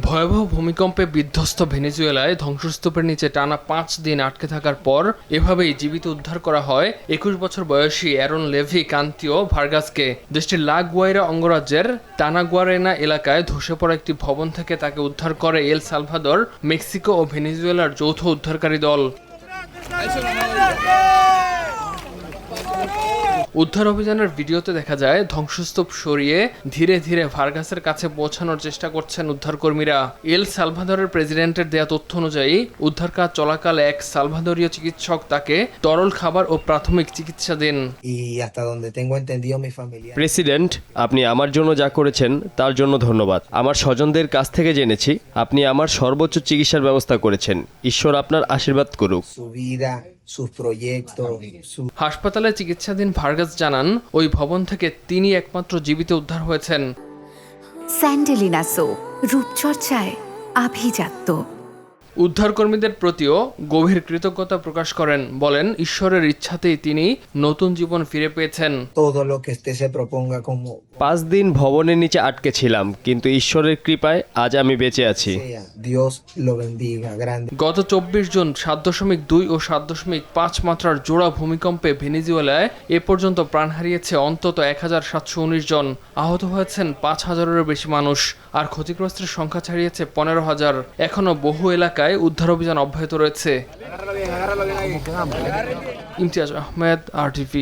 ভয়াবহ ভূমিকম্পে বিধ্বস্ত ভেনেজুয়েলায় ধ্বংসস্তূপের নিচে টানা ৫ দিন আটকে থাকার পর এভাবেই জীবিত উদ্ধার করা হয় ২১ বছর বয়সী অ্যারন লেভি কান্তিও ভার্গাসকে। দেশটির লা গুয়াইরা অঙ্গরাজ্যের তানাগুয়ারেনা এলাকায় ধসে পড়া একটি ভবন থেকে তাকে উদ্ধার করে এল সালভাদর, মেক্সিকো ও ভেনেজুয়েলার যৌথ উদ্ধারকারী দল। উদ্ধার অভিযানের ভিডিওতে দেখা যায় ধ্বংসস্তূপ সরিয়ে ধীরে ধীরে ভার্গাসের কাছে পৌঁছানোর চেষ্টা করছেন উদ্ধারকর্মীরা। এল সালভাদরের প্রেসিডেন্টের দেয়া তথ্য অনুযায়ী উদ্ধার কাজ চলাকালে এক সালভাদরীয় চিকিৎসক তাকে তরল খাবার ও প্রাথমিক চিকিৎসা দেন। প্রেসিডেন্ট, আপনি আমার জন্য যা করেছেন তার জন্য ধন্যবাদ। আমার স্বজনদের কাছ থেকে জেনেছি আপনি আমার সর্বোচ্চ চিকিৎসার ব্যবস্থা করেছেন। ঈশ্বর আপনার আশীর্বাদ করুক। হাসপাতালে চিকিৎসাধীন ভার্গাস জানান, ওই ভবন থেকে তিনি একমাত্র জীবিত উদ্ধার হয়েছেন। স্যান্ডেলিনা সো, রূপচর্চায় আভিজাত্য। উদ্ধারকর্মীদের প্রতিও গভীর কৃতজ্ঞতা প্রকাশ করেন, বলেন ঈশ্বরের ইচ্ছাতেই তিনি নতুন জীবন ফিরে পেয়েছেন। ৫ দিন ভবনের নিচে আটকে ছিলাম, কিন্তু ঈশ্বরের কৃপায় আজ আমি বেঁচে আছি। গত ২৪ জুন ৭.২ ও ৭.৫ মাত্রার জোড়া ভূমিকম্পে ভেনেজুয়েলায় এ পর্যন্ত প্রাণ হারিয়েছে অন্তত ১,৭১৯ জন। আহত হয়েছেন ৫,০০০-এরও বেশি মানুষ, আর ক্ষতিগ্রস্তের সংখ্যা ছাড়িয়েছে ১৫,০০০। এখনও বহু এলাকায় উদ্ধার অভিযান অব্যাহত রয়েছে। ইমতিয়াজ আহমেদ, RTV।